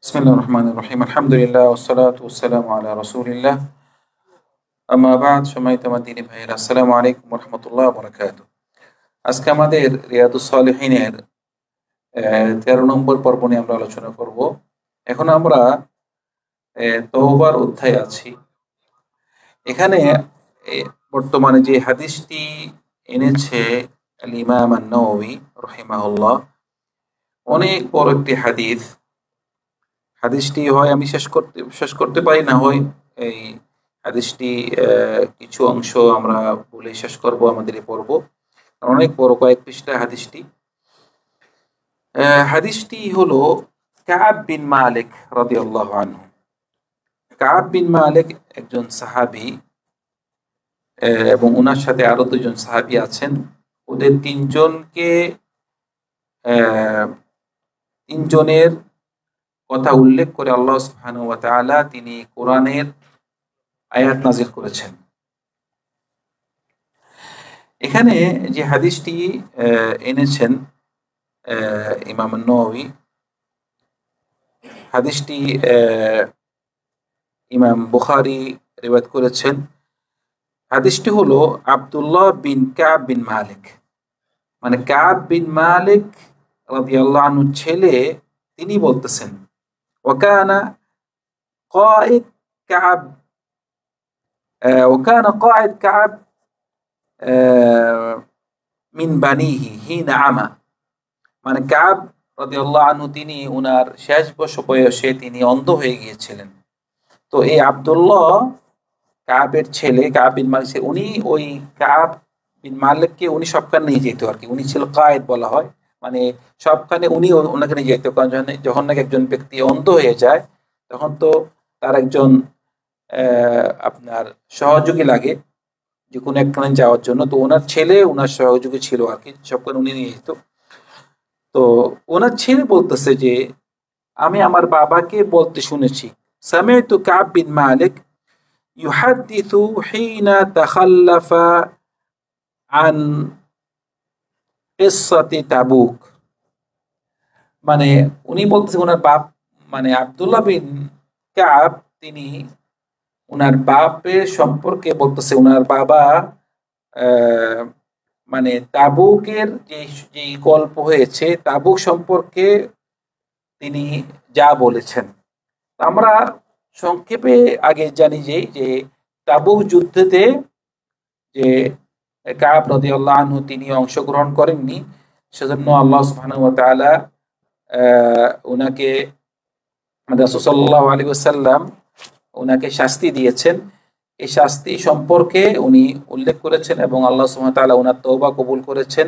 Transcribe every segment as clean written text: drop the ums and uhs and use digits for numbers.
বিসমিল্লাহির রহমানির রহিম। আলহামদুলিল্লাহ ওয়াসসালাতু ওয়াসসালামু আলা রাসূলিল্লাহ। আম্মা বা'দ। সম্মানিত আমার দিনী ভাইয়েরা, আসসালামু আলাইকুম ওয়া রাহমাতুল্লাহি ওয়া বারাকাতুহু। আজকে আমাদের রিয়াদুস সালিহিনের 13 নম্বর পর্ব নিয়ে আমরা আলোচনা করব। এখন আমরা তওবার অধ্যায়ে আছি। এখানে বর্তমানে যে হাদিসটি এনেছে আল ইমাম আন-নাওয়ী রাহিমাহুল্লাহ, অনেক বড় একটি হাদিস। হাদিসটি হয় আমি শেষ করতে পারি, না হয় এই হাদিসটি কিছু অংশ আমরা বলে শেষ করব আমাদের এই পর্ব। অনেক বড়, কয়েক পৃষ্ঠা হাদিসটি। হাদিসটি হলো কাব বিন মালিক রাদিয়াল্লাহু আনহু। কাব বিন মালিক একজন সাহাবী, এবং ওনার সাথে আরো দুজন সাহাবী আছেন। ওদের তিনজনের কথা উল্লেখ করে আল্লাহ সুবহানাহু ওয়া তাআলা তিনি কোরআনের আয়াত নাযিল করেছেন। এখানে যে হাদিসটি এনেছেন ইমাম আন-নাওয়ী, হাদিসটি ইমাম বুখারী রিওয়ায়াত করেছেন। হাদিসটি হলো আব্দুল্লাহ বিন কাব বিন মালিক, মানে কাব বিন মালিক রাদিয়াল্লাহু আনহু ছেলে, তিনি বলতেছেন ওয়াকানা قائد كعب وكان قائد كعب মিন বানিহি হিনা আমা, মানে কাব রাদিয়াল্লাহু আনহু তিনি উনার শেষ বয়সে তিনি অন্ধ হয়ে গিয়েছিলেন। তো এই আব্দুল্লাহ কাবের ছেলে কাব বিন মালিক, উনি ওই কাব বিন মালিককে উনি সবখানে নিয়ে যেত আর কি। উনি ছিল কায়েদ বলা হয়, মানে সবখানে উনি ওনাকে নিয়ে যেত। কারণ যখন নাকি একজন ব্যক্তি অন্ধ হয়ে যায়, তখন তো তার একজন আপনার সহযোগী লাগে যে কোনো একখানে যাওয়ার জন্য। তো ওনার ছেলে ওনার সহযোগী ছিল আর কি, সবখানে উনি নিয়ে যেত। তো ওনার ছেলে বলতেছে যে আমি আমার বাবাকে বলতে শুনেছি, সামি'তু কাব বিন মালিক ইউহাদ্দিসু হিনা তাখাল্লাফা আন কিসসাতি তাবুক। মানে উনি বলতেছে ওনার বাপ, মানে আব্দুল্লাহ বিন কাব, তিনি ওনার বাপের সম্পর্কে বলতেছে। ওনার বাবা মানে তাবুকের যে গল্প হয়েছে, তাবুক সম্পর্কে তিনি যা বলেছেন। আমরা সংক্ষেপে আগে জানি যে তাবুক যুদ্ধেতে যে কাব রাদিয়াল্লাহু আনহু তিনি অংশগ্রহণ করেননি, সেজন্য আল্লাহ সুবহানাহু ওয়া তাআলা ওনাকে, রাসূল সাল্লাল্লাহু আলাইহি ওয়াসাল্লাম ওনাকে শাস্তি দিয়েছেন। এই শাস্তি সম্পর্কে উনি উল্লেখ করেছেন এবং আল্লাহ সুবহানাহু ওয়া তাআলা ওনার তওবা কবুল করেছেন।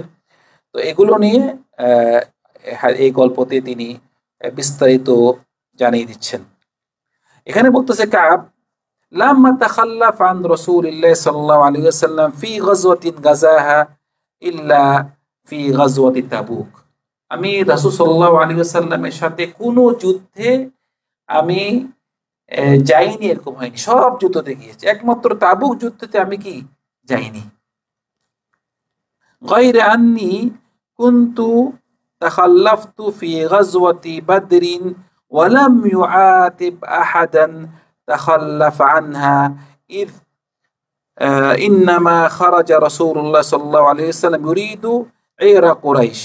তো এগুলো নিয়ে এই গল্পতে তিনি বিস্তারিত জানিয়ে দিচ্ছেন। এখানে বলতেছে কাব লাম্মা তাখাল্লাফ আন রাসূলিল্লাহ সাল্লাল্লাহু আলাইহি ওয়াসাল্লাম ফি গাজওয়াতিন গাজাহা ইল্লা ফি গাজওয়াতি তাবুক। আমি রাসূল সাল্লাল্লাহু আলাইহি ওয়াসাল্লামের সাথে কোনো যুদ্ধে আমি যাইনি, এরকম হয়নি। সব যুদ্ধতে গিয়েছি, একমাত্র তাবুক যুদ্ধতে আমি কি যাইনি। গায়রা আন্নী কুনতু তাখাল্লাফতু ফি গাজওয়াতি বাদরিন ওয়া লাম ইউআতিব আহাদান তাখাল্লাফা আনহা ইয ইন্নামা খারাজা রাসূলুল্লাহ সাল্লাল্লাহু আলাইহি ওয়াসাল্লাম ইউরিদু ইরা কুরাইশ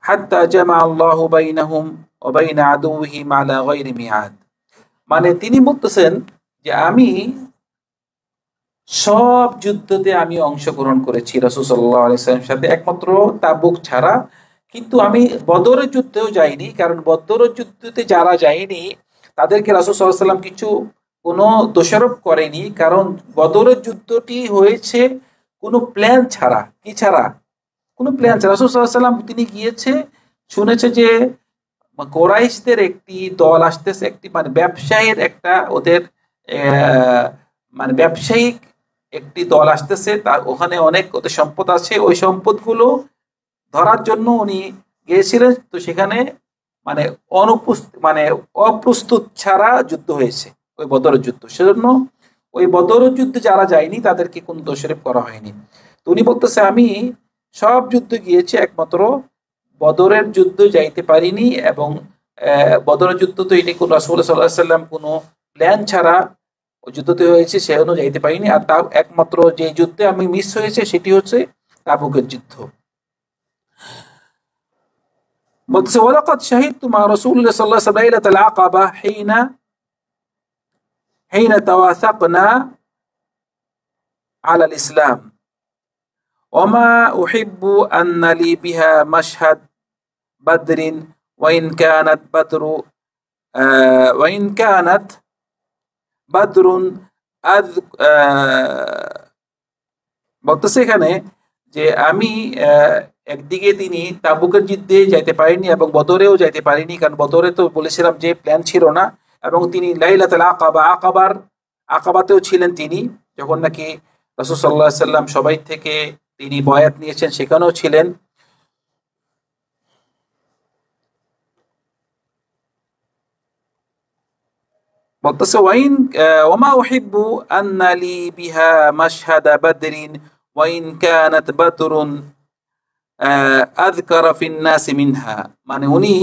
হাত্তা জামা আল্লাহু বাইনাহুম ওয়া বাইনা আদুওয়িহিম আলা গায়রি মিআদ। মানে তিনি বলতেছেন যে আমি সব যুদ্ধতে আমি অংশগ্রহণ করেছি রাসূল সাল্লাল্লাহু আলাইহি ওয়াসাল্লামের সাথে, একমাত্র তাবুক ছাড়া। কিন্তু আমি বদরের যুদ্ধেও যাইনি, কারণ বদরের যুদ্ধতে যারা যায়নি তাদেরকে রাসূল সাল্লাল্লাহু আলাইহি ওয়াসাল্লাম কোনো দোষারোপ করেনি, কারণ বদরের যুদ্ধটি হয়েছে কোনো প্ল্যান ছাড়া। কি ছাড়া? কোনো প্ল্যান ছাড়া। রাসূল সাল্লাল্লাহু আলাইহি ওয়াসাল্লাম তিনি গিয়েছে, শুনেছে যে কোরাইশদের একটি দল আসতেছে, একটি মানে ব্যবসায়ীর একটা ওদের মানে ব্যবসায়িক একটি দল আসতেছে, তার ওখানে অনেক ওদের সম্পদ আছে। ওই সম্পদগুলো ধরার জন্য উনি গিয়েছিলেন। তো সেখানে মানে অপ্রস্তুত ছাড়া যুদ্ধ হয়েছে, ওই বদরের যুদ্ধ। সেজন্য ওই বদরের যুদ্ধে যারা যায়নি তাদেরকে কোনো দোষারোপ করা হয়নি। তো উনি বলতেছে আমি সব যুদ্ধে গিয়েছি, একমাত্র বদরের যুদ্ধ যাইতে পারিনি, এবং বদরের যুদ্ধ তো এটি কোন রাসূলুল্লাহ সাল্লাল্লাহু আলাইহি ওয়াসাল্লাম কোনো প্ল্যান ছাড়া ওই যুদ্ধতে হয়েছে, সেজন্য যাইতে পারিনি। আর তা একমাত্র যে যুদ্ধে আমি মিস হয়েছে সেটি হচ্ছে তাবুকের যুদ্ধ। বলতেছে ওয়ালাকাদ শাহিদতু মা রাসূলিল্লাহ সাল্লাল্লাহু আলাইহি ওয়াসাল্লাম লাইলাতাল আকাবা حين توافقنا على الإسلام وما أحب أن لي بها مشهد بدر وإن كانت بدر বলতেছে এখানে যে আমি একদিকে তিনি তাবুকের যুদ্ধে যাইতে পারিনি এবং বদরেও যাইতে পারিনি, কারণ বদরে তো বলেছিলাম যে প্ল্যান ছিল না, এবং তিনি লাইলাতুল আকাবাতেও ছিলেন তিনি, যখন নাকি রাসূল সাল্লাল্লাহু আলাইহি ওয়াসাল্লাম সবাই থেকে তিনি বয়াত নিয়েছেন, সেখানেও ছিলেন। বলতেছে ওয়ামা উহিব্বু আন্না লি বিহা মাশহাদা বাদরিন ওয়া ইন কানাত বাদরুন আযকারা ফিন নাস মিনহা, মানে উনি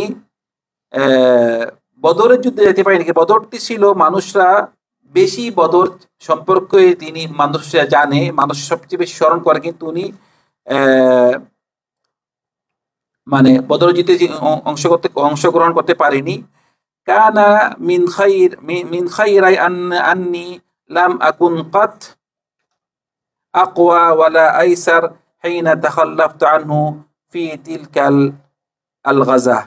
বদরের যুদ্ধে যেতে পারেনি। বদরটি ছিল মানুষরা বেশি বদর সম্পর্কে তিনি মানুষরা জানে, মানুষ সবচেয়ে বেশি স্মরণ করে, কিন্তু উনি মানে বদর যুদ্ধে অংশগ্রহণ করতে পারেনি। কানা মিন খাইরাই আন্নি লাম আকুন কাত আকওয়া ওয়ালা আইসার হিনা তাখাল্লাফতু আনহু ফি তিলকাল আল গাজা।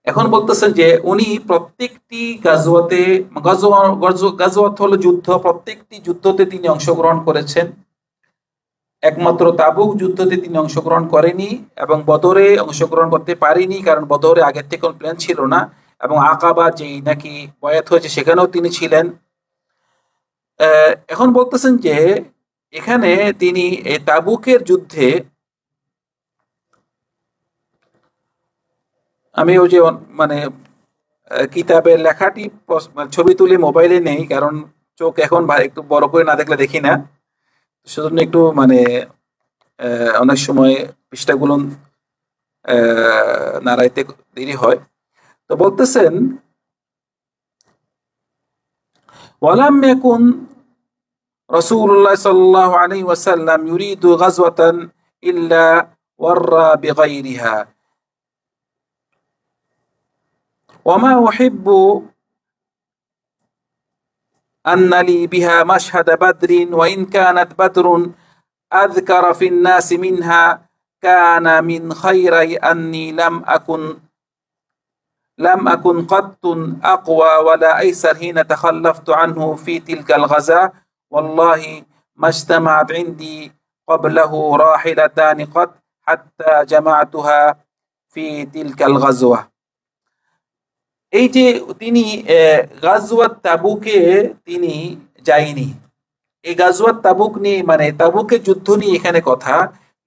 এখন বলতেছেন যে উনি প্রত্যেকটি গাজওয়াত হলো যুদ্ধ, প্রত্যেকটি যুদ্ধতে তিনি অংশগ্রহণ করেছেন, একমাত্র তাবুক যুদ্ধতে তিনি অংশগ্রহণ করেনি এবং বদরে অংশগ্রহণ করতে পারেনি, কারণ বদরে আগের থেকে কোনো প্ল্যান ছিল না, এবং আকাবা যেই নাকি বয়াত হয়েছে সেখানেও তিনি ছিলেন। এখন বলতেছেন যে এখানে তিনি এই তাবুকের যুদ্ধে, আমি ওই যে মানে কিতাবের লেখাটি ছবি তুলে মোবাইলে নেই, কারণ চোখ এখন একটু বড় করে না দেখলে দেখি না, সেজন্য একটু মানে অনেক সময় পৃষ্ঠাগুলো নাড়াইতে দেরি হয়। তো বলতেছেন ওয়ালাম ইয়াকুন রাসূলুল্লাহ সাল্লাল্লাহু আলাইহি ওয়াসাল্লাম ইউরিদু গাজওয়াতান ইল্লা ওয়াররা বিগাইরিহা ওয়ামা উহিব্বু আন্না লি বিহা মাশহাদ বাদরিন ওয়া ইন কানাত বাদরুন আযকারা ফিন নাস মিনহা কানা মিন খাইরাই আন্নি লাম আকুন কাত্তুন আকওয়া ওয়ালা আইসার হিনা তাখাল্লাফতু আনহু ফি তিলকাল গাজা ওয়াল্লাহি মাজতামাআত ইনদি ক্বাবলাহু রাহিলাতানি কাত হাত্তা জামাআতুহা ফি তিলকাল গাজওয়া। এই যে তিনি গাজওয়াত তাবুকে তিনি যায়নি, এই গাজওয়াত তাবুক নিয়ে মানে তাবুকের যুদ্ধ নিয়ে এখানে কথা,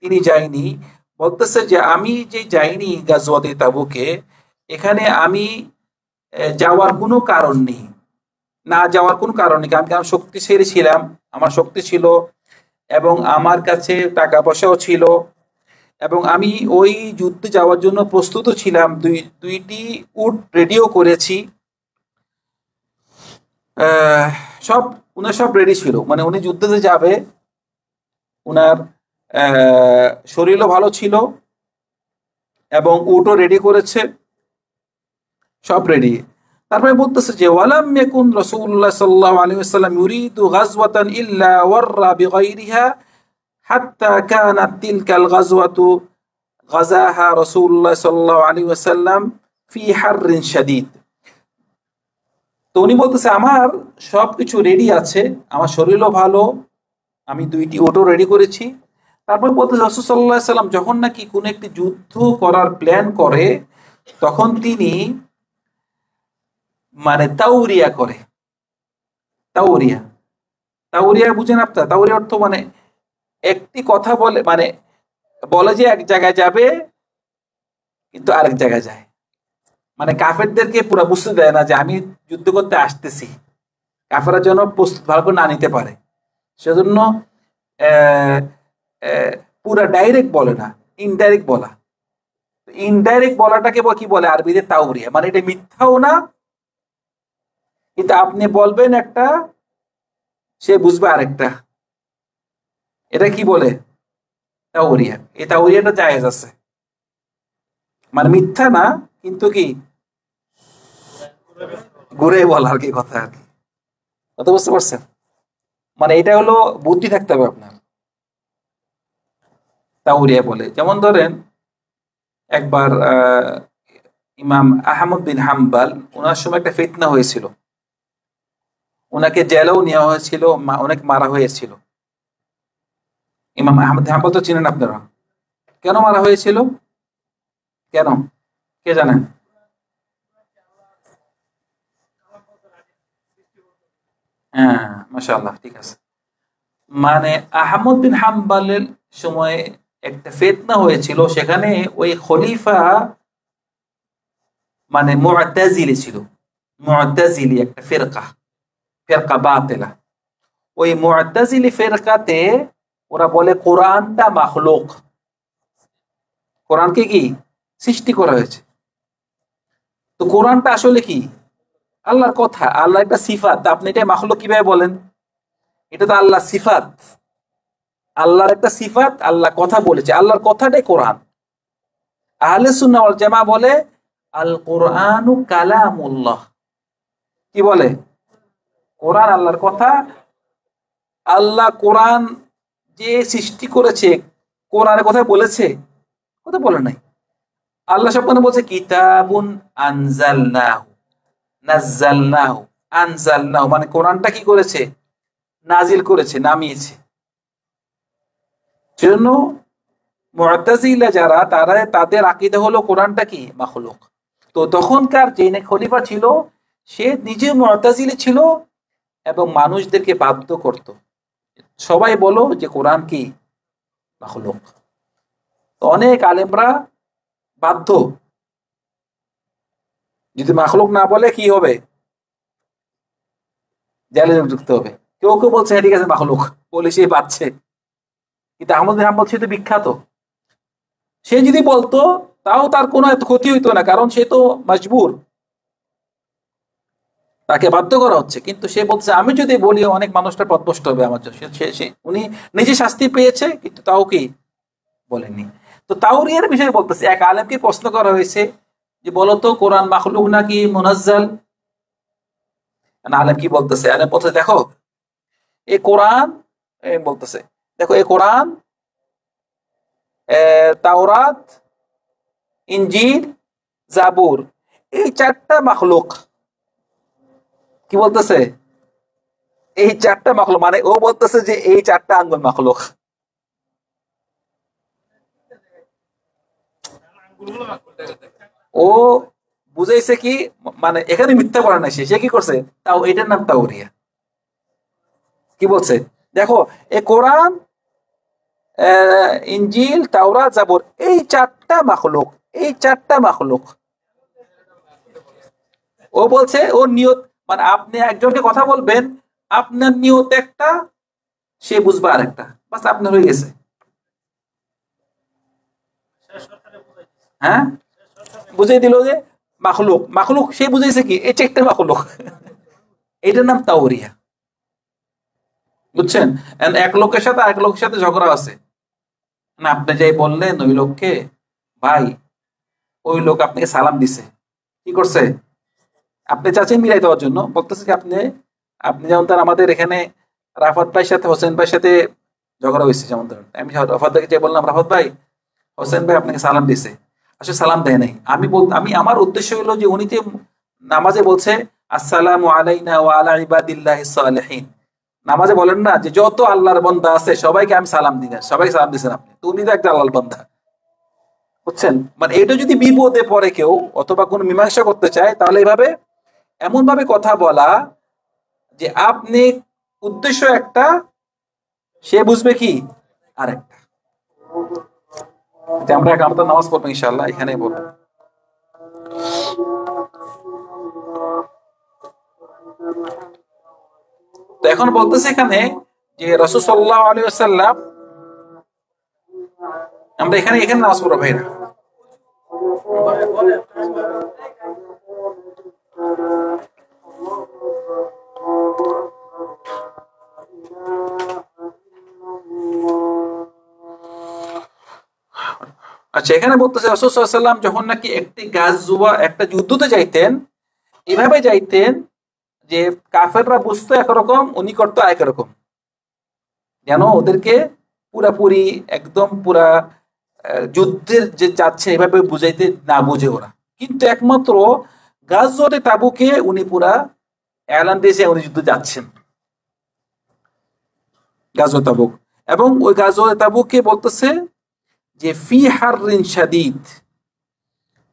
তিনি যায়নি। বলতেছে যে আমি যে যাইনি গাজওয়াতে তাবুকে, এখানে আমি যাওয়ার কোনো কারণ নেই, না যাওয়ার কোনো কারণ নেই, কারণ আমি শক্তিশালী ছিলাম, আমার শক্তি ছিল এবং আমার কাছে টাকা পয়সাও ছিল, এবং আমি ওই যুদ্ধে যাওয়ার জন্য প্রস্তুত ছিলাম। দুইটি উট রেডিও করেছি, উনার সব রেডি ছিল, মানে উনি যুদ্ধে যাবে, উনার শরীরও ভালো ছিল এবং উটও রেডি করেছে, সব রেডি। তারপরে বলতেছে যে ওয়ালাম ইয়াকুন রাসূলুল্লাহ সাল্লাল্লাহু আলাইহি ওয়াসাল্লাম ইউরিদু গাজওয়াতান ইল্লা ওয়াররা বিগাইরিহা হাত্তা কানাত তিলকাল গাজওয়াতু গাজাহা রাসূলুল্লাহ সাল্লাল্লাহু আলাইহি ওয়াসাল্লাম ফি হাররিন শাদীদ। তো উনি বলতেছে আমার সবকিছু রেডি আছে, আমার শরীরও ভালো, আমি দুইটি উটও রেডি করেছি। তারপর বলতেছে রাসূল সাল্লাল্লাহু আলাইহি ওয়াসাল্লাম যখন নাকি কোনো একটি যুদ্ধ করার প্ল্যান করে, তখন তিনি মানে তাওরিয়া করে। তাওরিয়া বুঝেন আপনার? তাওরিয়া অর্থ মানে একটি কথা বলে, মানে বলে যে এক জায়গায় যাবে কিন্তু আরেক জায়গায় যায়, মানে কাফেরদেরকে পুরো বুঝতে দেয় না যে আমি যুদ্ধ করতে আসতেছি, কাফেররা যেন প্রস্তুত ভালো করে না নিতে পারে। সেজন্য আহ, আহ, পুরা ডাইরেক্ট বলে না, ইনডাইরেক্ট বলা। ইনডাইরেক্ট বলাটাকে কি বলে আরবিতে? তাওরিয়া। মানে এটা মিথ্যাও না, কিন্তু আপনি বলবেন একটা, সে বুঝবে আরেকটা। এটা কি বলে? তাওরিয়া। এই তাওরিয়াটা জায়েজ আছে, মানে মিথ্যা না, কিন্তু কি ঘুরে বলা আর কি, কথা আর কি। কথা বুঝতে পারছেন? মানে এটা হলো বুদ্ধি থাকতে হবে আপনার। তাওরিয়া বলে, যেমন ধরেন একবার ইমাম আহমদ বিন হাম্বাল, ওনার সময় একটা ফিতনা হয়েছিল, ওনাকে জেলেও নেওয়া হয়েছিল, অনেক মারা হয়েছিল। ইমাম আহমদ হাম্বল তো চিনেন আপনারা। কেন মারা হয়েছিল? কেন? কে জানেন? হ্যাঁ, মাশাআল্লাহ, ঠিক আছে। মানে আহমদ বিন হাম্বালের সময় একটা ফিতনা হয়েছিল, সেখানে ওই খলিফা মানে মুআতাজিলি ছিল। মুআতাজিলি একটা ফিরকা, ফিরকা বাতিলা। ওই মুআতাজিলি ফিরকাতে ওরা বলে কোরআনটা মাখলুক, কোরআনকে কি সৃষ্টি করা হয়েছে। তো কোরআনটা আসলে কি? আল্লাহর কথা, আল্লাহ একটা সিফাত। তা আপনি এটা মাখলুক কিভাবে বলেন? এটা তো আল্লাহ সিফাত, আল্লাহর একটা সিফাত, আল্লাহ কথা বলেছে, আল্লাহর কথাটাই কোরআন। আহলে সুন্নাহ ওয়াল জামা বলে আল কোরআনু কালামুল্লাহ। কি বলে? কোরআন আল্লাহর কথা। আল্লাহ কোরআন যে সৃষ্টি করেছে, কোরআনের কথা বলেছে? কথা বলে নাই। আল্লাহ সব কথা বলছে কিতাবুন আনজালনাহু, নাজ্জালনাহু, আনজালনাহু, মানে কোরআনটা কি করেছে? নাজিল করেছে, নামিয়েছে। সেজন্য মুআতাজিলা যারা, তারা তাদের আকীদা হলো কোরআনটা কি মাখলুক। তো তখনকার যে খলিফা ছিল, সে নিজে মুআতাজিলি ছিল এবং মানুষদেরকে বাধ্য করত, সবাই বলো যে কোরআন কি মাখলুক। তো অনেক আলেমরা বাধ্য, যদি মাখলুক না বলে কি হবে? জেলে যুক্ত হবে। কেউ কেউ বলছে হ্যাঁ ঠিক আছে মাখলুক, বলে সে বাঁচছে। কিন্তু আহমদ বিন হাম্বল সে তো বিখ্যাত, সে যদি বলতো তাও তার কোনো এত ক্ষতি হইতো না, কারণ সে তো মজবুর, তাকে বাধ্য করা হচ্ছে। কিন্তু সে বলছে আমি যদি বলি অনেক মানুষটা পথভ্রষ্ট হবে আমার জন্য। উনি নিজে শাস্তি পেয়েছে, কিন্তু তাও কি বলেননি। তো তাওরিয়ার বিষয়ে বলতেছে, এক আলেমকে প্রশ্ন করা হয়েছে যে বলতো কোরআন মাখলুক নাকি মুনাজ্জাল? আলেম কি বলতেছে? আলেম বলতেছে দেখো এই কোরআন, বলতেছে দেখো এই কোরআন, তাওরাত, ইনজিল, জাবুর, এই চারটা মাখলুক। কি বলতেছে? এই চারটা মাখলুক, মানে ও বলতেছে যে এই চারটা আঙ্গুল মাখলুক। ও বুঝাইছে কি, মানে এখানে মিথ্যা বলে না, সে কি করছে, তাও এটার নাম তাওরিয়া। কি বলছে? দেখো এ কোরআন, ইনজিল, তাওরাত, জাবুর, এই চারটা মাখলুক, এই চারটা মাখলুক। ও বলছে ওর নিয়ত, মানে আপনি একজনকে কথা বলবেন, আপনার নিয়ত একটা, সে বুঝবে আরেকটা, বাস আপনার হয়ে গেছে। হ্যাঁ, বুঝিয়ে দিল যে মাখলুক, মাখলুক সে বুঝাইছে কি এই চারটা মাখলুক। এটার নাম তাওরিয়া। বুঝছেন? এক লোকের সাথে আরেক লোকের সাথে ঝগড়া আছে, না আপনি যাই বললেন ওই লোককে, ভাই ওই লোক আপনাকে সালাম দিছে, কি করছে? আপনি চাচ্ছেন মিলাই দেওয়ার জন্য, বলতেছে কি আপনি, আপনি যেমন তার আমাদের এখানে রাফাত ভাইয়ের সাথে হোসেন ভাইয়ের সাথে ঝগড়া হয়েছে, যেমন ধরেন আমি রাফাত ভাইকে যে বললাম রাফাত ভাই হোসেন ভাই আপনাকে সালাম দিছে, আসলে সালাম দেয় নাই। আমি আমার উদ্দেশ্য হলো যে উনি যে নামাজে বলছে আসসালামু আলাইনা ওয়া আলা ইবাদিল্লাহিস সালিহিন, নামাজে বলেন না যে যত আল্লাহর বান্দা আছে সবাইকে আমি সালাম দিই, সবাই সালাম দিছেন আপনি, তো উনি তো একটা আল্লাহর বান্দা। বুঝছেন? মানে এটা যদি বিপদে পড়ে কেউ, অথবা কোনো মীমাংসা করতে চায়, তাহলে এইভাবে এমন ভাবে কথা বলা যে আপনি উদ্দেশ্য একটা, সে বুঝবে কি আরেকটা। যে আমরা একামত নামাজ পড়বো ইনশাআল্লাহ, এখানে বলবো। তো এখন বলতেছে এখানে যে রাসূল সাল্লাল্লাহু আলাইহি ওয়াসাল্লাম, আমরা এখানে এখানে নামাজ পড়ো ভাইরা। আচ্ছা, এখানে বলতেছে রাসূল সাল্লাল্লাহু আলাইহি ওয়াসাল্লাম যখন নাকি একটি গাজওয়া, একটা যুদ্ধতে যাইতেন, এভাবে যাইতেন যে কাফেররা বুঝতো একরকম, উনি করতো আরেক রকম, যেন ওদেরকে পুরাপুরি একদম পুরা যুদ্ধের যে যাচ্ছে এভাবে বুঝাইতে না বুঝে ওরা। কিন্তু একমাত্র গাজওয়াতে তাবুকে উনি পুরা এলান দিয়েছে উনি যুদ্ধে যাচ্ছেন, গাজওয়া তাবুক। এবং ওই গাজওয়া তাবুকে বলতেছে যে ফি হাররিন শাদীদ,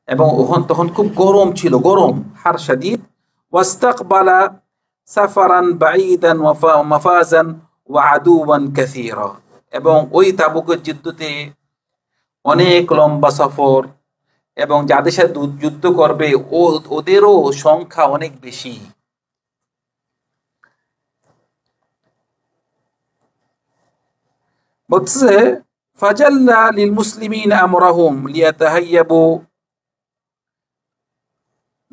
এবং তখন খুব গরম ছিল, গরম, হার শাদীদ। ওয়াস্তাকবালা সাফারান বাঈদান ওয়া মাফাজান ওয়া আদুওয়ান কাসীরা, এবং ওই তাবুকের যুদ্ধতে অনেক লম্বা সফর, এবং যাদের সাথে যুদ্ধ করবে ওদেরও সংখ্যা অনেক বেশি। বলছে ফাজাল্লা লিল মুসলিমিন আমরাহুম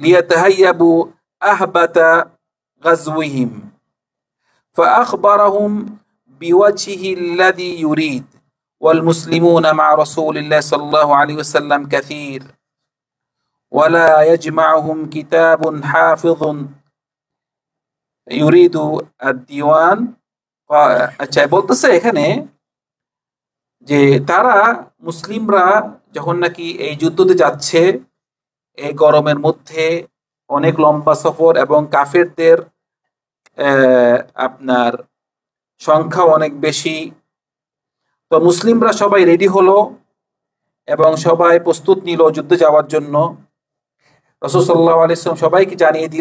লিয়াতাহাইয়াবু আহবাতা গাজওয়িহিম فأخبرهم بوجهه الذي يريد والمسلمون مع رسول الله صلى الله عليه وسلم كثير ولا يجمعهم كتاب حافظ يريد الديوان। আচ্ছা, বলতেছে এখানে যে তারা মুসলিমরা যখন নাকি এই যুদ্ধতে যাচ্ছে, এই গরমের মধ্যে অনেক লম্বা সফর, এবং কাফেরদের আপনার সংখ্যা অনেক বেশি, তো মুসলিমরা সবাই রেডি হলো এবং সবাই প্রস্তুত নিল যুদ্ধে যাওয়ার জন্য। রাসূল সাল্লাল্লাহু আলাইহি ওয়াসাল্লাম সবাইকে জানিয়ে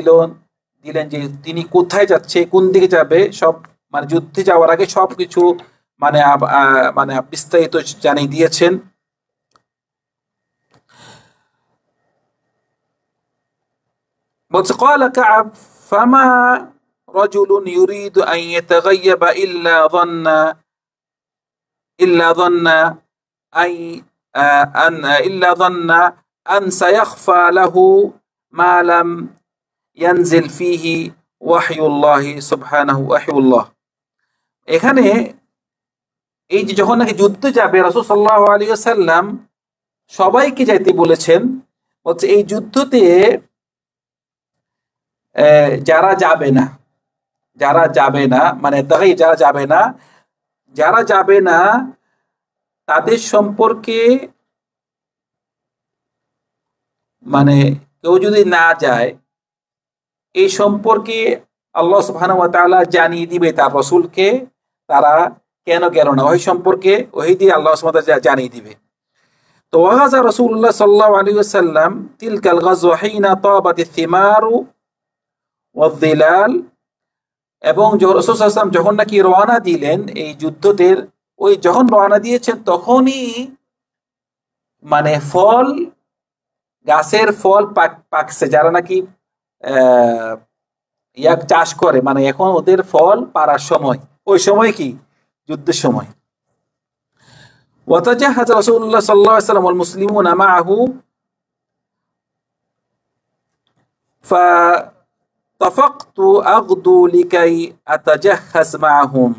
দিলেন যে তিনি কোথায় যাচ্ছে, কোন দিকে যাবে, সব মানে যুদ্ধে যাওয়ার আগে সবকিছু মানে মানে বিস্তারিত জানিয়ে দিয়েছেন। বলছে قال كعب فما رجل يريد أن يتغيب إلا ظن أن سيخفى له ما لم ينزل فيه وحي الله سبحانه وحي الله। এখানে এই যে যখন নাকি যুদ্ধে যাবে রাসূল সাল্লাল্লাহু আলাইহি ওয়াসাল্লাম সবাইকে যাইতে বলেছেন। বলছে এই যুদ্ধতে যারা যাবে না মানে যারা যাবে না তাদের সম্পর্কে, মানে কেউ যদি না যায়, এই সম্পর্কে আল্লাহ সুবহানাহু ওয়া তাআলা জানিয়ে দিবে তার রাসূলকে তারা কেন গেল না, ওই সম্পর্কে ওহী দিয়ে আল্লাহ সুবহানাহু ওয়া তাআলা জানিয়ে দিবে। তো ওয়াগাজা রাসূলুল্লাহ সাল্লাল্লাহু আলাইহি ওয়াসাল্লাম তিলকাল গাজওয়া হিনা তাবাতিস সিমারু ওয়ায-যিলাল, এবং রাসূল সাল্লাল্লাহু আলাইহি ওয়াসাল্লাম যখন নাকি রওনা দিলেন এই যুদ্ধতে, ওই যখন রওনা দিয়েছেন তখনই মানে ফল, গাছের ফল পাকছে, যারা নাকি চাষ করে, মানে এখন ওদের ফল পাড়ার সময়, ওই সময় কি যুদ্ধের সময়। ওয়াতাজাহাজ রাসূলুল্লাহ সাল্লাল্লাহু আলাইহি ওয়াসাল্লাম ওয়াল মুসলিমুনা মাআহু ফাতাফাকতু আগদু লিকাই আতাজাহাজ মাআহুম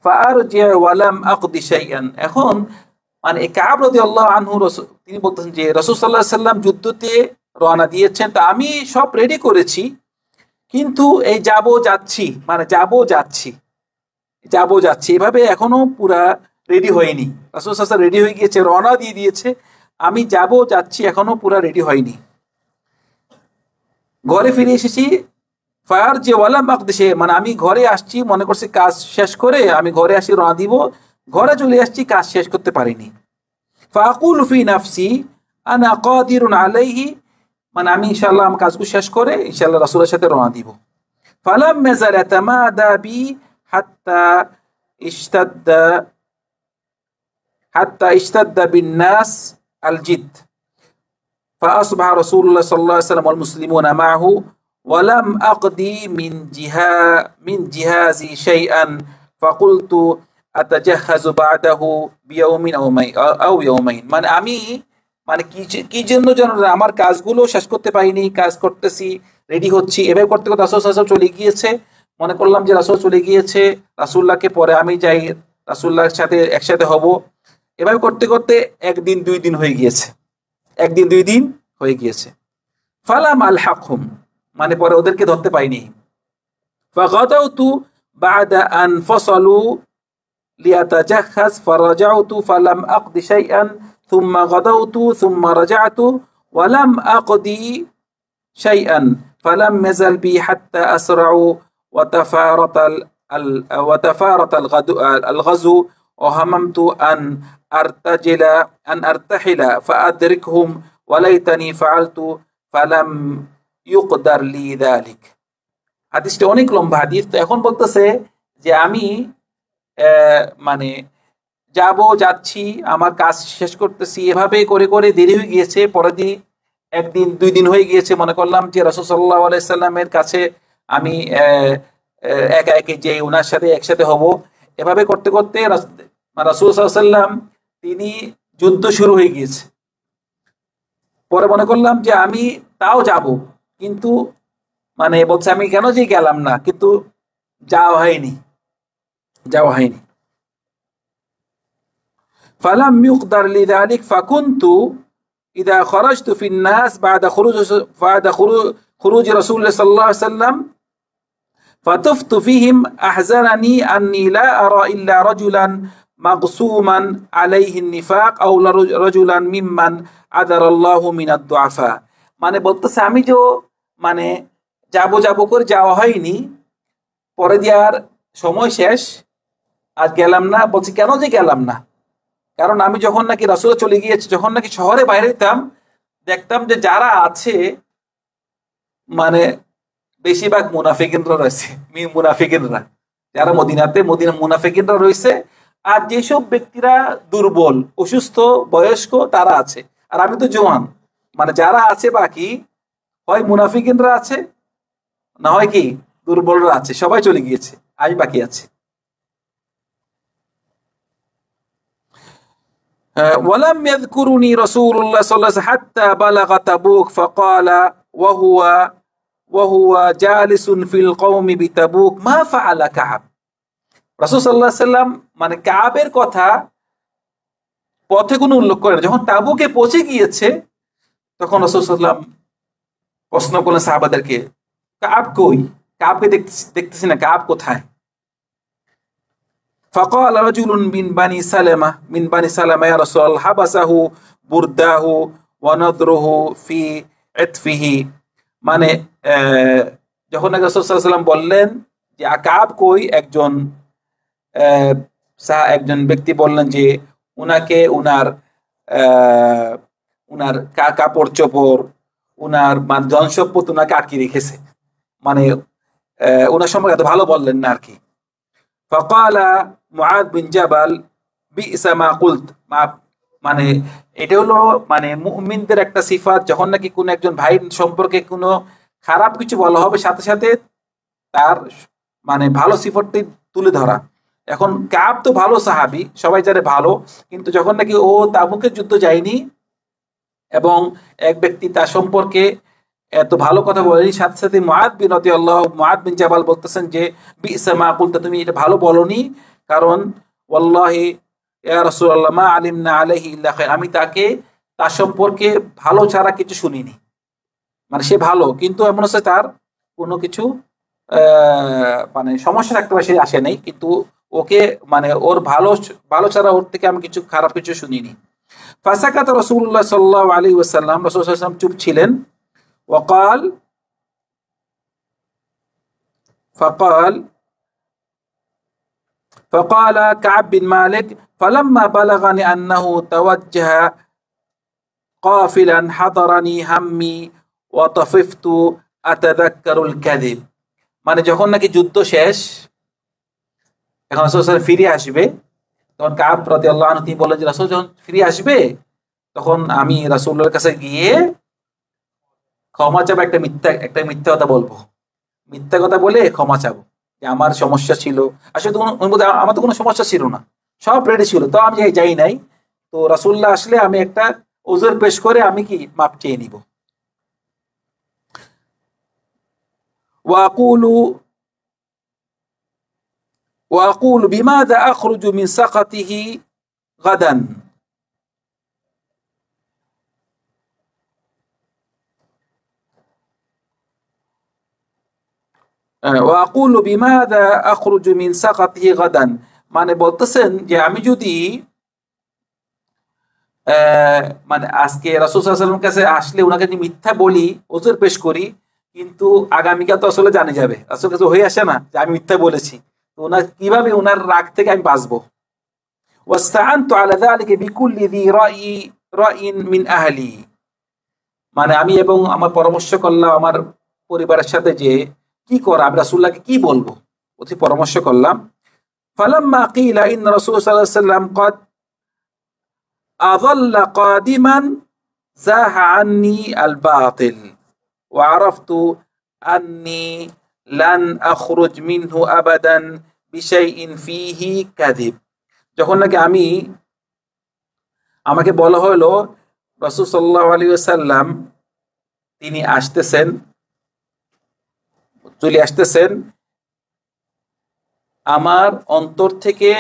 ফাআরজি' ওয়া লাম আকদি শাইআন। এখন মানে কাব রাদিয়াল্লাহু আনহু তিনি বলতেছেন যে রাসূল সাল্লাল্লাহু আলাইহি ওয়াসাল্লাম যুদ্ধতে রওনা দিয়েছেন, তা আমি সব রেডি করেছি, কিন্তু এই যাচ্ছি এভাবে এখনো পুরা রেডি হয়নি। রাসূল সাল্লাল্লাহু আলাইহি ওয়াসাল্লাম রেডি হয়ে গিয়েছে, রওনা দিয়ে দিয়েছে, আমি যাচ্ছি এখনো পুরা রেডি হয়নি, ঘরে ফিরে এসেছি। ফায়ার যে ওয়ালা মাকদিশে, মানে আমি ঘরে আসছি, মনে করছি কাজ শেষ করে আমি ঘরে আসি, রওনা দিব, ঘরে চলে আসছি, কাজ শেষ করতে পারিনি। ফাকুলু ফি নাফসি আনা কাদিরুন আলাইহি, মানে আমি ইনশাআল্লাহ আমার কাজগুলো শেষ করে ইনশাআল্লাহ রাসূলের সাথে রওনা দিব। ফালাম মাযালা তামাদা বি হাত্তা ইশতাদ্দা বিন নাস আল জিদ فأصبح رسول الله صلى الله عليه وسلم والمسلمون معه ولم أقضي من جهازي شيئا ফাকুলতু আতাজাহাযু বা'দাহু বিয়াউমিন আও ইয়াউমাইন, মানে আমি মানে কি জন্য যেন আমার কাজগুলো শেষ করতে পারিনি, কাজ করতেছি, রেডি হচ্ছি, এভাবে করতে করতে রাসূল সাল্লাল্লাহু আলাইহি ওয়াসাল্লাম চলে গিয়েছে। মনে করলাম যে রাসূল চলে গিয়েছে, রাসূলুল্লাহকে পরে আমি যাই, রাসূলুল্লাহর সাথে একসাথে হব। এভাবে করতে করতে একদিন দুই দিন হয়ে গিয়েছে, একদিন দুই দিন হয়ে গিয়েছে। ফালাম আলহাকহুম, মানে পরে ওদেরকে ধরতে পাইনি। ফাগাদাউতু বা'দা আন ফাসালু লিয়াতাজাহাজ ফারাজাউতু ফালাম আকদি শাইআন থুম্মা গাদাউতু থুম্মা রাজা'তু ওয়ালাম আকদি শাইআন ফালাম ইয়াজাল বি হাত্তা আসরাউ ওয়াতাফারাতাল গাযু ওয়াহামামতু আন আরতাহিলা ফাআদরিকহুম ওয়ালাইতানি ফাআলতু ফালাম ইউকদার লি যালিক। হাদিসটা অনেক লম্বা হাদিস। তো এখন বলতেছে যে আমি মানে যাচ্ছি, আমার কাজ শেষ করতেছি, এভাবে করে করে দেরি হয়ে গিয়েছে। পরের দিন একদিন দুই দিন হয়ে গিয়েছে, মনে করলাম যে রাসূল সাল্লাল্লাহু আলাইহি সাল্লামের কাছে আমি একা একে যে ওনার সাথে একসাথে হব। এভাবে করতে করতে রাসূল সাল্লাল্লাহু আলাইহি সাল্লাম তিনি যুদ্ধ শুরু হয়ে গিয়েছে। পরে মনে করলাম যে আমি তাও যাব, কিন্তু মানে বলছে আমি কেন যে গেলাম না, কিন্তু যাওয়া হয়নি। ফালাম ইউকদার লিযালিক ফাকুনতু ইযা খরাজতু ফিন নাস বা'দা খুরুজ রাসূলুল্লাহ সাল্লাল্লাহু আলাইহি ওয়াসাল্লাম ফাতুফতু ফীহিম আহজানানি আন্নী লা আরা ইল্লা রাজুলান মাগসুমান আলাইহি নিফাক আও রাজুলান মিম্মান আদারাল্লাহু মিনাদ দুআফা। মানে বলতেছে আমি যে মানে যাব করে যাওয়া হয়নি, পরে দেওয়ার সময় শেষ, আজ গেলাম না। বলছি কেন যে গেলাম না, কারণ আমি যখন নাকি রাসূল চলে গিয়েছে, যখন নাকি শহরে বাইরে যেতাম, দেখতাম যে যারা আছে মানে বেশিরভাগ মুনাফিকিনরা রয়েছে, মুনাফিকিনরা যারা মদিনাতে মুনাফিকিনরা রয়েছে। আর যেসব ব্যক্তিরা দুর্বল, অসুস্থ, বয়স্ক তারা আছে, আর আমি তো জওয়ান। মানে যারা আছে বাকি হয় মুনাফিকিনরা আছে, না হয় কি দুর্বলরা আছে, সবাই চলে গিয়েছে, আমি বাকি আছি। ولم يذكرني رسول الله صلى الله عليه وسلم حتى بلغ تبوك فقال وهو جالس في القوم بتبوك ما فعل كعب। রাসূল সাল্লাল্লাহু আলাইহি ওয়াসাল্লাম মানে কাবের কথা পথে কোনো উল্লেখ করেন। যখন তাবুকে পৌঁছে গিয়েছে তখন রাসূল সাল্লাল্লাহু আলাইহি ওয়াসাল্লাম প্রশ্ন করলেন সাহাবাদেরকে, কাব কই? কাবকে দেখতেছি না, কাব কোথায়? فقال رجل من بني سلمة يا رسول الله حبسه برداه ونظره في عطفه। মানে যখন রাসূল সাল্লাল্লাহু আলাইহি ওয়াসাল্লাম বললেন যে কাব কই, একজন ব্যক্তি বললেন যে উনাকে উনার কাপড় চোপড়, উনার ধন সম্পদ উনাকে আটকে রেখেছে, মানে উনার সম্পর্কে এত ভালো বললেন না আর কি। ফাকালা মুআদ বিন জাবাল বি'সা মা কুলত, মানে এটা হলো মানে মুমিনদের একটা সিফাত, যখন নাকি কোন একজন ভাই সম্পর্কে কোনো খারাপ কিছু বলা হবে সাথে সাথে তার মানে ভালো সিফাতটি তুলে ধরা। এখন কাব তো ভালো সাহাবী, সবাই জানে ভালো, কিন্তু যখন নাকি ও তাবুকের যুদ্ধ যায়নি এবং এক ব্যক্তি তার সম্পর্কে এত ভালো কথা বলেনি, সাথে সাথে মুআদ বিন জাবাল বলতেছেন যে বি'সা মা কুলতা, তুমি এটা ভালো বলনি, কারণ ওয়াল্লাহি ইয়া রাসূলুল্লাহ মা আলিমনা আলাইহি ইল্লা খায়র, আমি তার সম্পর্কে ভালো ছাড়া কিছু শুনিনি। মানে সে ভালো, কিন্তু এমন হচ্ছে তার কোনো কিছু মানে সমস্যা থাকতে পারে, সে আসে নাই, কিন্তু ওকে মানে ওর ভালো ছাড়া ওর থেকে আমি কিছু খারাপ কিছু শুনিনি। ফাসাকাত রাসূলুল্লাহ সাল্লাল্লাহু আলাইহি ওয়াসাল্লাম, রাসূল সাল্লাল্লাহু আলাইহি ওয়াসাল্লাম চুপ ছিলেন। فقال كعب بن مالك فلما بلغني أنه توجه قافلا حضرني همي وطففت أتذكر الكذب। মানে যখন নাকি যুদ্ধ শেষ, এখন রাসূল সাল্লাল্লাহু আলাইহি ওয়াসাল্লাম ফিরে আসবে, তখন কাব রাদিয়াল্লাহু আনহু তিনি বললেন যে রাসূল যখন ফিরে আসবে তখন আমি রাসূলের কাছে গিয়ে ক্ষমা চাবো, একটা মিথ্যা কথা বলবো, মিথ্যা কথা বলে ক্ষমা চাবো। যে আমার সমস্যা ছিল। আসলে তো আমার তো কোনো সমস্যা ছিল না, সব রেডি ছিল, তো আমি যাই নাই। তো রাসূলুল্লাহ আসলে আমি একটা ওজর পেশ করে আমি কি মাপ চেয়ে নিব। ওয়াকুলু ওয়াকুলু বিমাযা আখরুজু মিন সাকাতিহি গাদান। ওয়াকুলু বিমাযা আখরুজু মিন সাকাতিহি গাদান, মানে বলতেছেন যে আমি যদি মানে আজকে রাসূল সাল্লাল্লাহু আলাইহি ওয়াসাল্লামের কাছে আসলে ওনাকে যদি মিথ্যা বলি, ওজর পেশ করি, কিন্তু আগামীকাল তো আসলে জানা যাবে, রাসূলের কাছে হয়ে আসে না যে আমি মিথ্যা বলেছি, তো ওনার কিভাবে ওনার রাগ থেকে আমি বাঁচবো। ওয়াস্তাআনতু আলা যালিকা বিকুল্লি যী রাইন মিন আহলি, মানে আমি এবং আমার পরামর্শ করলাম আমার পরিবারের সাথে যে কি করা, আমি রাসূলুল্লাহকে কি বলবো, অতি পরামর্শ করলাম। ফালাম্মা কিলা ইন্না রাসূল সাল্লাল্লাহু আলাইহি ওয়াসাল্লাম ক্বাদ আযাল্লা কাদিমান যাহা আন্নি আল বাতিল ওয়া আরাফতু আন্নি লান আখরুজ মিনহু আবাদান বিশাইইন ফীহি কাযিব। যখন নাকি আমাকে বলা হলো রাসূল সাল্লাল্লাহু আলাইহি ওয়াসাল্লাম তিনি চলে আসতেছেন, আমার অন্তর থেকে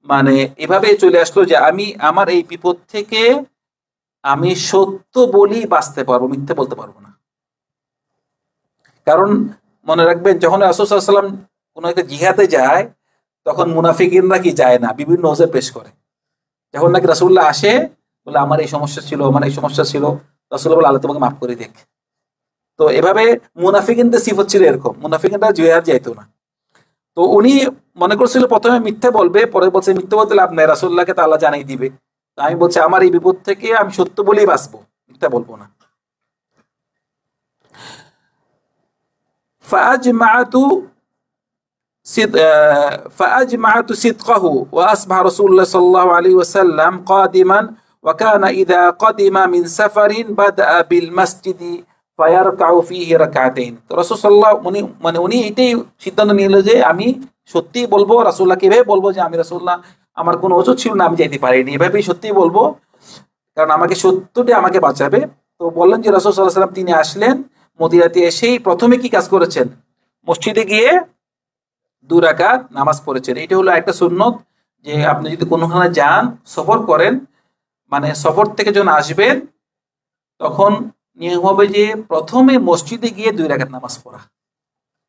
মানে এভাবে চলে আসলো যে আমি আমার এই বিপদ থেকে আমি সত্য বলি বাঁচতে পারবো, মিথ্যে বলতে পারবো না। কারণ মনে রাখবেন, যখন রাসূল সাল্লাল্লাহু আলাইহি ওয়াসাল্লাম কোনো একটা জিহাদে যায়, তখন মুনাফিকিনরা কি যায় না, বিভিন্ন ওজর পেশ করে। যখন নাকি রাসূলুল্লাহ আসে, বলে আমার এই সমস্যা ছিল, আমার এই সমস্যা ছিল, রাসূলুল্লাহ বলে আল্লাহ তোমাকে মাফ করে দেখ। তো এভাবে মুনাফিকিনদের সিফত ছিল এরকম, মুনাফিকিনরা জিহাদ যাইতো না। তো উনি মনে করছিল প্রথমে মিথ্যে বলবে, পরে বলছে মিথ্যে বলতে লাভ নাই, রাসূলুল্লাহকে তো আল্লাহ জানাই দিবে। তো আমি বলছি আমার এই বিপদ থেকে আমি সত্য বলেই বাঁচবো, মিথ্যা বলবো না। فأجمعت فأجمعت صدقه وأصبح رسول الله صلى الله عليه وسلم قادما وكان إذا قدم من سفر بدأ بالمسجد فيركع فيه ركعتين। তো রাসূল সাল্লাল্লাহু মানে উনি এটাই সিদ্ধান্ত নিল যে আমি সত্যিই বলবো, রাসূলুল্লাহকে এভাবে বলবো যে আমি রাসূলুল্লাহ আমার কোনো ওজর ছিল না, আমি যাইতে পারিনি, এভাবেই সত্যিই বলবো, কারণ আমাকে সত্যটা আমাকে বাঁচাবে। তো বললেন যে রাসূল সাল্লাল্লাহু আলাইহি ওয়াসাল্লাম তিনি আসলেন, মদিনাতে এসেই প্রথমে কি কাজ করেছেন, মসজিদে গিয়ে 2 রাকাত নামাজ পড়েছেন। এটা হলো একটা সুন্নত, যে আপনি যদি কোনোখানে যান, সফর করেন, মানে সফর থেকে যখন আসবেন তখন নিয়ম হবে যে প্রথমে মসজিদে গিয়ে 2 রাকাত নামাজ পড়া,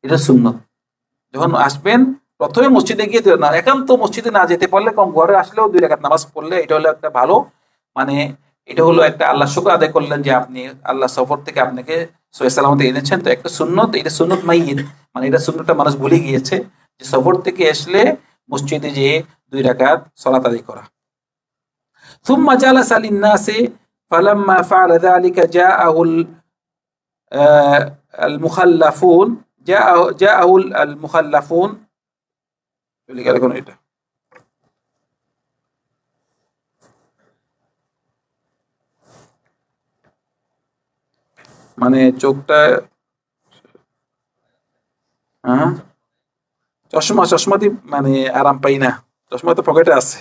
এটা সুন্নত। যখন আসবেন প্রথমে মসজিদে গিয়ে একান্ত মসজিদে না যেতে পারলে কম ঘরে আসলেও 2 রাকাত নামাজ পড়লে এটা হলো একটা ভালো, মানে এটা হলো একটা আল্লাহ শুকর আদায় করলেন যে আপনি আল্লাহ সফর থেকে আপনাকে সহিহ সালামতে এনেছেন। তো একটা সুন্নত, এটা সুন্নত মাইয়িন, মানে এটা সুন্নতটা মানুষ ভুলে গিয়েছে যে সফর থেকে আসলে মসজিদে যেয়ে 2 রাকাত সালাত আদায় করা। ثم جلس للناس فلما فعل ذلك جاءه المخلفون جاءه المخلفون এটা মানে চোখটা চশমা দিয়ে মানে আরাম পাই না, চশমা তো পকেটে আছে।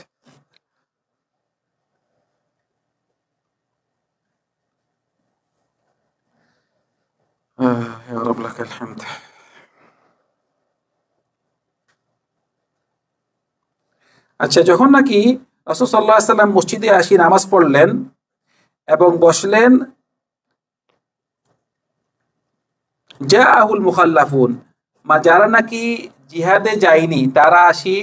ইয়া রাব লাকাল হামদ। আচ্ছা, যখন নাকি রাসূল সাল্লাল্লাহু আলাইহি ওয়াসাল্লাম মসজিদে আসি নামাজ পড়লেন এবং বসলেন, জাআহুল মুখাল্লাফুন, যারা নাকি জিহাদে যায়নি তারা আসি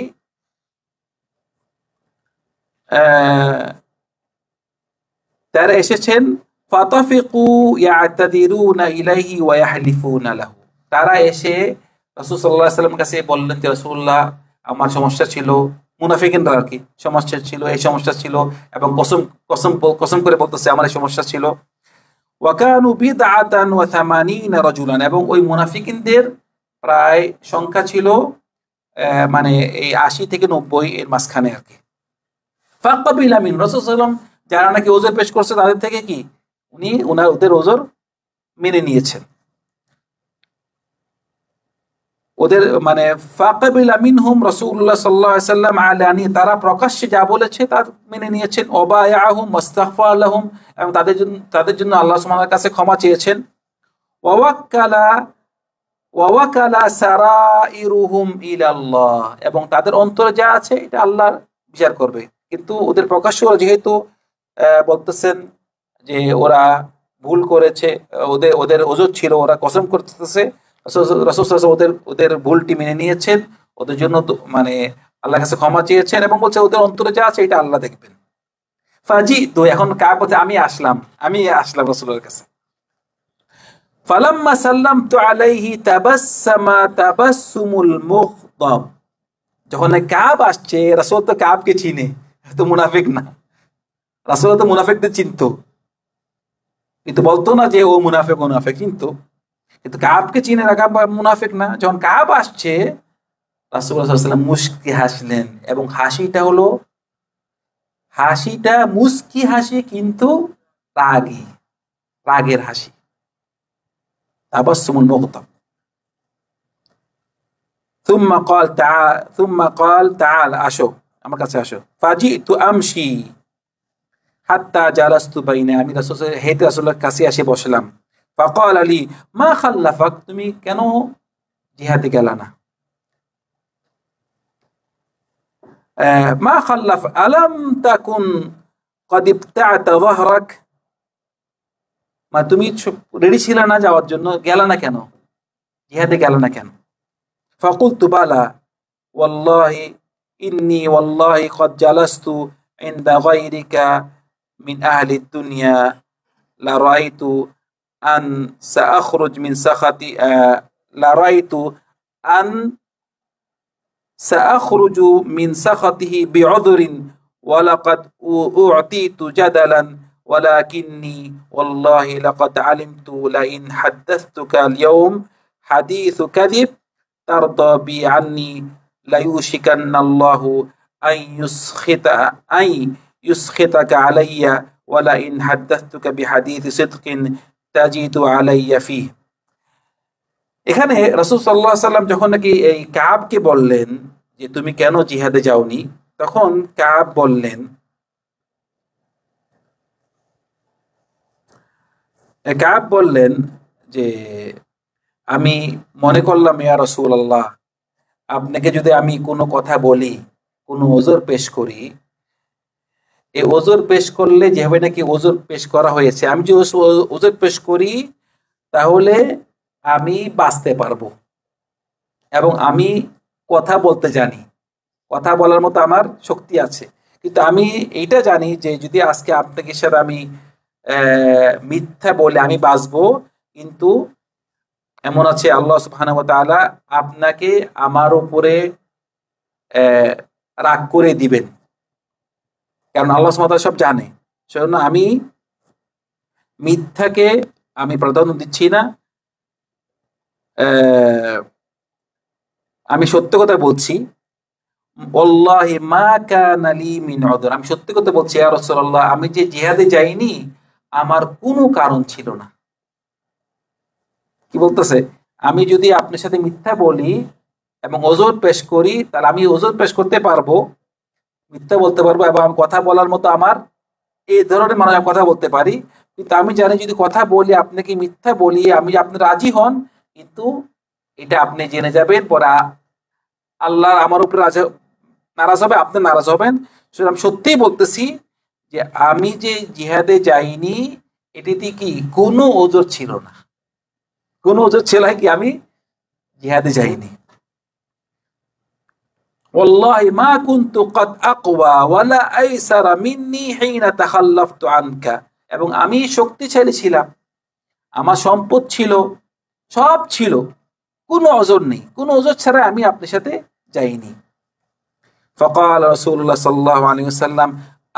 তারা এসেছেন, ফাতাফিকু ইয়াতাদিরুনা ইলাইহি ওয়া ইয়াহলিফুনা লাহু, তারা এসে রাসূল সাল্লাল্লাহু আলাইহি ওয়াসাল্লামের কাছে বললেন যে রাসূলুল্লাহ আমার সমস্যা ছিল, মুনাফিকিনরা আর কি সমস্যা ছিল, এই সমস্যা ছিল, এবং কসম করে বলতেছে আমার এই সমস্যা ছিল। ওয়া কানু বিদআতান ওয়া 80 রাজুলান, এবং ওই মুনাফিকিনদের প্রায় সংখ্যা ছিল মানে এই 80 থেকে 90 এর মাঝখানে আর কি। ফাকাবিলা মিন রাসূল সাল্লাল্লাহু আলাইহি ওয়াসাল্লাম, যারা নাকি ওজর পেশ করছে তাদের থেকে কি উনি ওদের ওজর মেনে নিয়েছেন। ওদের মানে ফাকাবিলা মিনহুম রাসূলুল্লাহ সাল্লাল্লাহু আলাইহি ওয়াসাল্লাম আলানি, তারা প্রকাশ্যে যা বলেছে তা মেনে নিয়েছেন। ওয়াবায়াহুম ওয়াস্তাগফার লাহুম, এবং তাদের জন্য আল্লাহ সুবহানাহু ওয়া তাআলার কাছে ক্ষমা চেয়েছেন। ওয়াওয়াক্কালা ওয়াওয়াকালা সারাইরুহুম ইলাল্লাহ, এবং তাদের অন্তরে যা আছে এটা আল্লাহ বিচার করবে। কিন্তু ওদের প্রকাশ্য যেহেতু বলতেছেন যে ওরা ভুল করেছে, ওদের ওদের ওজর ছিল, ওরা কসম করতেছে, রাসূল সাল্লাল্লাহু ওদের ওদের ভুলটি মেনে নিয়েছেন, ওদের জন্য মানে আল্লাহর কাছে ক্ষমা চেয়েছেন, এবং বলছে ওদের অন্তরে যা আছে এটা আল্লাহ দেখবেন। ফাজি তো এখন কাব বলছে আমি আসলাম রাসূলের কাছে। ফালাম্মা সাল্লামতু আলাইহি তাবাসসামা তাবাসসুমুল মুগদাব, যখন কাব আসছে, রাসূল তো কাবকে চিনে, তো মুনাফিক না, রাসূল তো মুনাফিকদের চিনতো, কিন্তু বলতো না যে ও মুনাফিক চিনতো, কিন্তু কাবকে চিনে না, কাব মুনাফিক না। যখন কাব আসছে রাসূলুল্লাহ সাল্লাল্লাহু আলাইহি ওয়াসাল্লাম মুস্কি হাসলেন, এবং হাসিটা মুস্কি হাসি, কিন্তু রাগের হাসি, তাবাসসুমুল মুগদাব। ثم قال تعال আসো, আমার কাছে আসো। ফাজিতু আমশি হাত্তা জালাস্তু বাইনা, আমি রাসূলের কাছে এসে বসলাম। ফাকাল লি মা খাল্লাফাক, তুমি কেন জিহাদে গেলা না? মা খাল্লাফ আলাম তাকুন ক্বাদ ইবতা'তা যাহরাক, তুমি রেডি ছিল না যাওয়ার জন্য, গেলা না কেন, জিহাদে গেলা না কেন? ফাকুলতু বালা ওয়াল্লাহি ইন্নী ওয়াল্লাহি ক্বাদ জালাস্তু ইনদা গায়রিকা মিন আহলি দুনিয়া লা রাআইতু আন সাআখরুজ মিন সাখাতি লা রাআইতু আন সাআখরুজু মিন সাখাতিহি বিউযরিন ওয়া লাকাদ উ'তিতু জাদালান ওয়ালাকিন্নী ওয়াল্লাহি লাকাদ আলিমতু লা ইন হাদাসতুকা আল-ইয়াওম হাদিসু কাযিব তারদা বি আন্নী লা ইউশিকান্নাল্লাহু আন ইউসখিতাকা আলাইয়া ওয়া লা ইন হাদাসতুকা বিহাদিসি সিদকিন তাজিদু আলাইয়া ফিহি। এখানে রাসূল সাল্লাল্লাহু আলাইহি ওয়াসাল্লাম যখন নাকি এই কাবকে বললেন যে তুমি কেন জিহাদে যাওনি, তখন কাব বললেন যে আমি মনে করলাম ইয়া রাসূলুল্লাহ, আপনাকে যদি আমি কোনো কথা বলি, কোনো ওজর পেশ করি, এই ওজর পেশ করলে যেভাবে নাকি ওজর পেশ করা হয়েছে, আমি যদি ওজর পেশ করি তাহলে আমি বাঁচতে পারবো, এবং আমি কথা বলতে জানি, কথা বলার মতো আমার শক্তি আছে। কিন্তু আমি এইটা জানি যে যদি আজকে আপনাকে সাথে আমি মিথ্যা বলে আমি বাঁচবো, কিন্তু এমন আছে আল্লাহ সুবহানাহু ওয়া তাআলা আপনাকে আমার উপরে রাগ করে দিবেন, কারণ আল্লাহ সুবহানাহু ওয়া তাআলা সব জানে। সেজন্য আমি মিথ্যাকে আমি প্রাধান্য দিচ্ছি না, আমি সত্য কথা বলছি। ওয়াল্লাহি মা কানা লি মিন উযর, আমি সত্য কথা বলছি ইয়া রাসূলুল্লাহ, আমি যে জিহাদে যাইনি আমার কোনো কারণ ছিল না। কি বলতেছে? আমি যদি আপনার সাথে মিথ্যা বলি এবং ওজর পেশ করি, তাহলে আমি ওজর পেশ করতে পারবো, মিথ্যা বলতে পারবো, এবং আমি কথা বলার মতো আমার এই ধরনের মানুষ কথা বলতে পারি। কিন্তু আমি জানি যদি কথা বলি, আপনাকে মিথ্যা বলি, আমি আপনি রাজি হন, কিন্তু এটা আপনি জেনে যাবেন, পরে আল্লাহ আমার উপরে নারাজ হবে, আপনি নারাজ হবেন। সেটা আমি সত্যিই বলতেছি যে আমি যে জিহাদে যাইনি এটিতে কি কোনো ওজর ছিল না, কোনো ওজর ছিল কি আমি জিহাদে যাইনি। ওয়াল্লাহি মা কুনতু কাদ আকওয়া ওয়ালা আইসারা মিন্নি হিনা তাখাল্লাফতু আনকা, এবং আমি শক্তিশালী ছিলাম, আমার সম্পদ ছিল, সব ছিল, কোনো ওজর নেই, কোনো ওজর ছাড়া আমি আপনার সাথে যাইনি। ফাকাল রাসূলুল্লাহ সাল্লাল্লাহু আলাইহি ওয়াসাল্লাম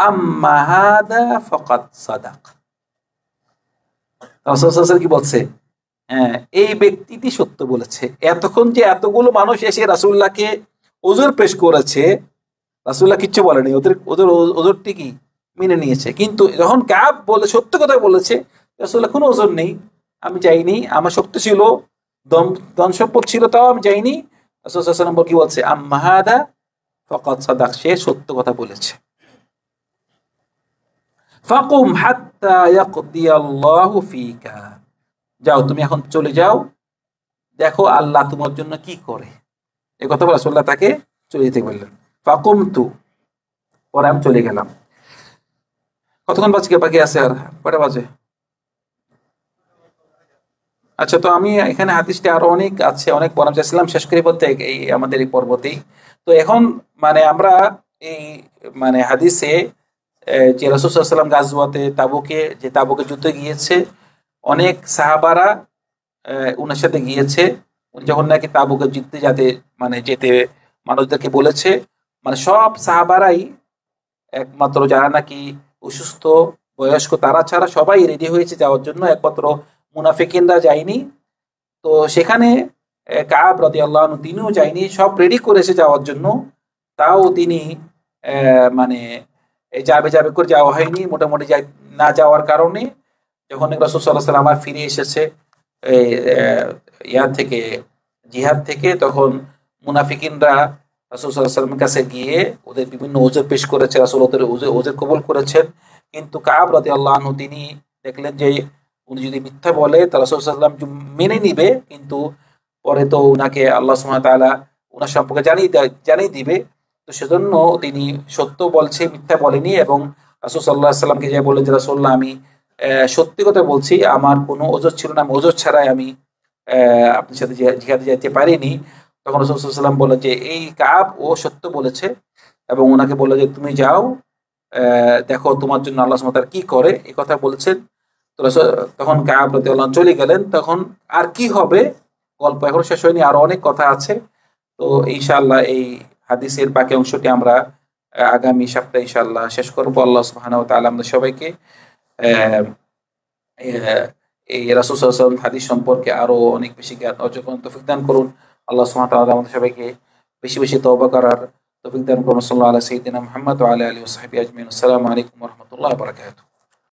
আম্মা হাদা ফাকাদ সাদাক। রাসূল সাল্লাল্লাহু আলাইহি ওয়াসাল্লাম কি বলছে? এই ব্যক্তিটি সত্য বলেছে। এতক্ষণ যে এতগুলো মানুষ এসে রাসূলুল্লাহকে ওজর পেশ করেছে, রাসূলুল্লাহ কিচ্ছু বলেনি, ওদের ওজরটি কি মেনে নিয়েছে। কিন্তু যখন কাব বলে সত্য কথা বলেছে, রাসূলুল্লাহ কোনো ওজর নেই, আমি যাইনি, আমার শক্তি ছিল, ধন সম্পদ ছিল, তাও আমি যাইনি, রাসূল সাল্লাল্লাহু আলাইহি ওয়াসাল্লাম কি বলছে, আম্মা হাদা ফাকাদ সাদাক, সে সত্য কথা বলেছে। ফাকুম হাত্তা ইয়াকদিয়াল্লাহু ফিকা, যাও তুমি এখন চলে যাও, দেখো আল্লাহ তোমার জন্য কি করে। এই কথা বলে রাসূলুল্লাহ তাকে চলে যেতে বললেন। ফাকুমতু, পরে আমি চলে গেলাম। কতক্ষণ বাকি আছে আর, কয়টা বাজে? আচ্ছা, তো আমি এখানে হাদিসটা আরো অনেক আছে, অনেক পড়াম চাইছিলাম, শেষ করে বলতে এই আমাদের এই পর্বতেই। তো এখন মানে আমরা এই মানে হাদিসে যে রাসূল সাল্লাল্লাহু আলাইহি ওয়াসাল্লাম গাজওয়াতে তাবুকে যুদ্ধে গিয়েছে, অনেক সাহাবারা উনার সাথে গিয়েছে। উনি যখন নাকি তাবুকে যেতে মানুষদেরকে বলেছে, মানে সব সাহাবারাই, একমাত্র যারা নাকি অসুস্থ বয়স্ক তারা ছাড়া সবাই রেডি হয়েছে যাওয়ার জন্য, একমাত্র মুনাফিকিনরা যায়নি। তো সেখানে কাব রাদিয়াল্লাহু আনহু তিনিও যায়নি, সব রেডি করেছে যাওয়ার জন্য, তাও তিনি মানে যাবে করে যাওয়া হয়নি। মোটামুটি না যাওয়ার কারণে যখন রাসূল সাল্লাল্লাহু আলাইহি ওয়াসাল্লাম আবার ফিরে এসেছে এই ইয়া থেকে, জিহাদ থেকে, তখন মুনাফিকিনরা রাসূল সাল্লাল্লাহু আলাইহি ওয়াসাল্লামের কাছে গিয়ে ওদের বিভিন্ন ওযর পেশ করেছে, রাসূল ওদের ওযর কবুল করেছেন। কিন্তু কাব রাদিয়াল্লাহু আনহু তিনি দেখলেন যে উনি যদি মিথ্যা বলে তাহলে রাসূল সাল্লাল্লাহু আলাইহি ওয়াসাল্লাম মেনে নিবে, কিন্তু পরে তো উনাকে আল্লাহ সুবহানাহু ওয়া তাআলা উনার সম্পর্কে জানিয়ে দিবে। তো সেজন্য তিনি সত্য বলছে, মিথ্যা বলেনি। এবং রাসূল সাল্লাল্লাহু আলাইহি ওয়াসাল্লামকে যে বললেন যে রাসূলুল্লাহ, আমি সত্যি কথা বলছি, আমার কোনো ওযর ছিল না, আমি ওযর ছাড়াই আমি আপনার সাথে জিহাদে যেতে পারিনি। তখন রাসূল সাল্লাল্লাহু আলাইহি ওয়াসাল্লাম বললেন যে এই কাব ও সত্য বলেছে, এবং ওনাকে বলল যে তুমি যাও, দেখো তোমার জন্য আল্লাহ সুবহানাহু ওয়া তাআলা কি করে, এই কথা বলেছেন। তো তখন কাব রাদিয়াল্লাহু আনহু চলে গেলেন। তখন আর কি হবে, গল্প এখনো শেষ হয়নি, আরো অনেক কথা আছে। তো ইনশাআল্লাহ এই হাদিসের বাকি অংশটি আমরা আগামী সপ্তাহে ইনশাআল্লাহ শেষ করবো। আল্লাহ সুবহানাহু ওয়া তাআলা আমাদের সবাইকে আহ, আহ, এই রাসূল সাল্লাল্লাহু আলাইহি ওয়াসাল্লাম হাদিস সম্পর্কে আরো অনেক বেশি জ্ঞান অর্জন করার তৌফিক দান করুন। আল্লাহ সুবহানাহু ওয়া তাআলা আমাদের সবাইকে বেশি বেশি তওবা করার তৌফিক দান করুন। সাল্লাল্লাহু আলা সাইয়্যিদিনা মুহাম্মদ ওয়া আলা আলিহি ওয়া সাহবিহি আজমাইন। আসসালামু আলাইকুম ওয়া রাহমাতুল্লাহি ওয়া বারাকাতুহু।